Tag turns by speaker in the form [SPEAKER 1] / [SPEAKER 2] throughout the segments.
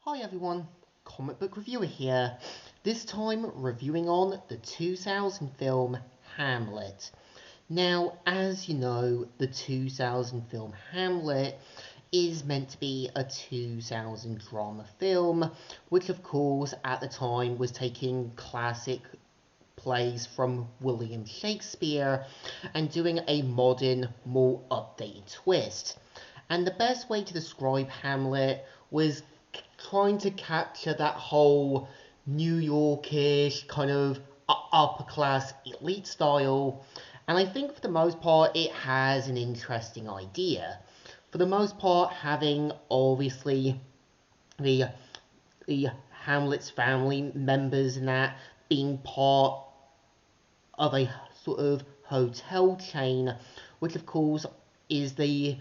[SPEAKER 1] Hi everyone, Comic Book Reviewer here, this time reviewing on the 2000 film Hamlet. Now, as you know, the 2000 film Hamlet is meant to be a 2000 drama film, which of course at the time was taking classic plays from William Shakespeare and doing a modern, more updated twist. And the best way to describe Hamlet was trying to capture that whole New Yorkish kind of upper class elite style. And I think for the most part, it has an interesting idea. For the most part, having obviously the the Hamlet's family members and that being part of a sort of hotel chain, which of course is the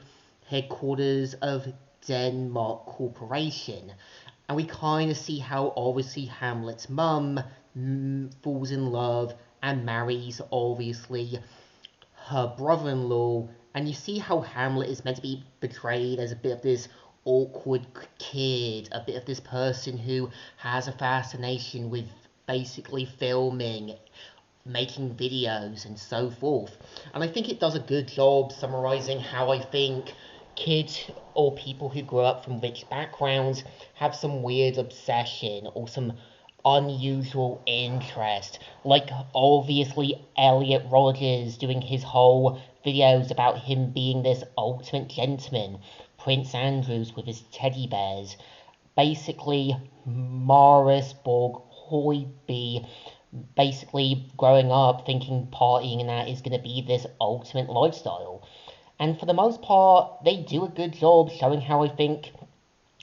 [SPEAKER 1] headquarters of Denmark Corporation. And we kind of see how obviously Hamlet's mum falls in love and marries obviously her brother-in-law, and you see how Hamlet is meant to be portrayed as a bit of this awkward kid, a bit of this person who has a fascination with basically filming, making videos, and so forth. And I think it does a good job summarizing how I think kids or people who grow up from rich backgrounds have some weird obsession or some unusual interest. Like, obviously, Elliot Rodgers doing his whole videos about him being this ultimate gentleman, Prince Andrews with his teddy bears. Basically, Morris Borg Hoyby basically growing up thinking partying and that is going to be this ultimate lifestyle. And for the most part, they do a good job showing how I think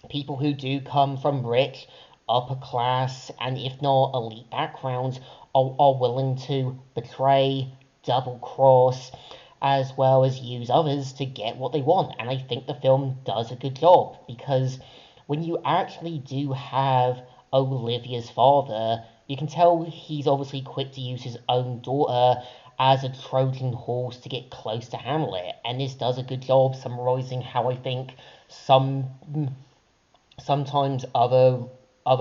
[SPEAKER 1] people who do come from rich, upper class, and if not elite backgrounds are willing to betray, double cross, as well as use others to get what they want. And I think the film does a good job because when you actually do have Olivia's father, you can tell he's obviously quick to use his own daughter as a Trojan horse to get close to Hamlet. And this does a good job summarizing how I think sometimes other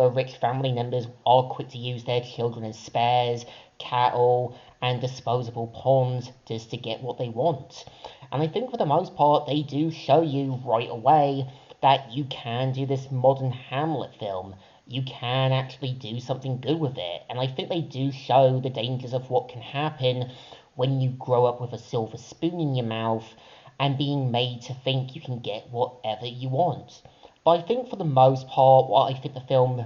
[SPEAKER 1] rich family members are quick to use their children as spares, cattle, and disposable pawns just to get what they want. And I think for the most part, they do show you right away that you can do this modern Hamlet film. You can actually do something good with it. And I think they do show the dangers of what can happen when you grow up with a silver spoon in your mouth and being made to think you can get whatever you want. But I think for the most part, what I think the film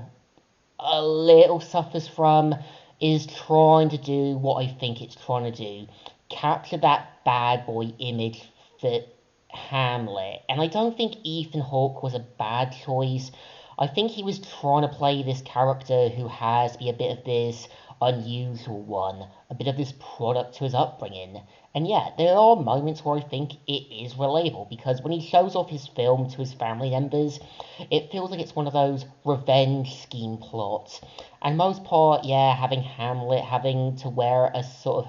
[SPEAKER 1] a little suffers from is trying to do what I think it's trying to do. Capture that bad boy image for Hamlet. And I don't think Ethan Hawke was a bad choice. I think he was trying to play this character who has to be a bit of this unusual one, a bit of this product to his upbringing. And yeah, there are moments where I think it is relatable because when he shows off his film to his family members, it feels like it's one of those revenge scheme plots. And most part, yeah, having Hamlet having to wear a sort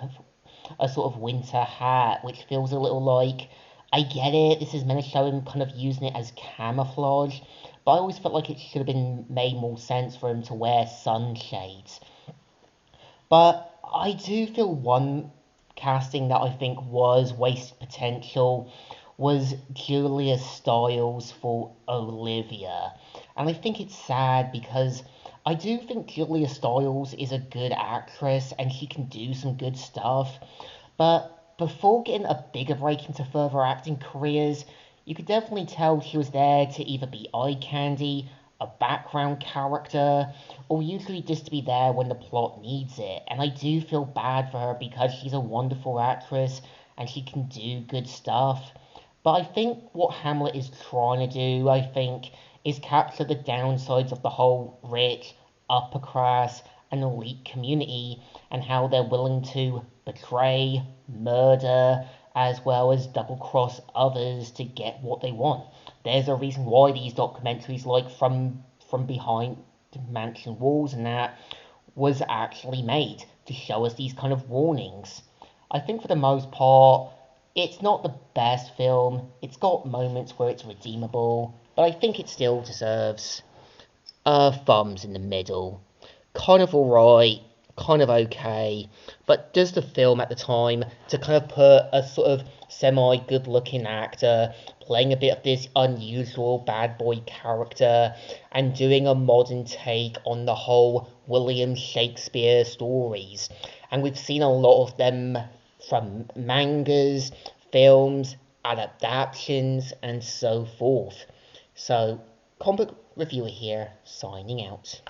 [SPEAKER 1] of winter hat, which feels a little like I get it, this is meant to show him kind of using it as camouflage, but I always felt like it should have been made more sense for him to wear sunshades. But I do feel one casting that I think was wasted potential was Julia Stiles for Olivia. And I think it's sad because I do think Julia Stiles is a good actress and she can do some good stuff. But before getting a bigger break into further acting careers, you could definitely tell she was there to either be eye candy, a background character, or usually just to be there when the plot needs it. And I do feel bad for her because she's a wonderful actress and she can do good stuff. But I think what Hamlet is trying to do, I think, is capture the downsides of the whole rich, upper class, and elite community and how they're willing to betray, murder, as well as double cross others to get what they want. There's a reason why these documentaries, like from behind mansion walls and that, was actually made to show us these kind of warnings. I think for the most part, it's not the best film. It's got moments where it's redeemable, but I think it still deserves Thumbs in the middle. Kind of alright, kind of okay, but does the film at the time to kind of put a sort of semi good looking actor playing a bit of this unusual bad boy character and doing a modern take on the whole William Shakespeare stories. And we've seen a lot of them from mangas, films, adaptations, and so forth. So, comic book reviewer here, signing out.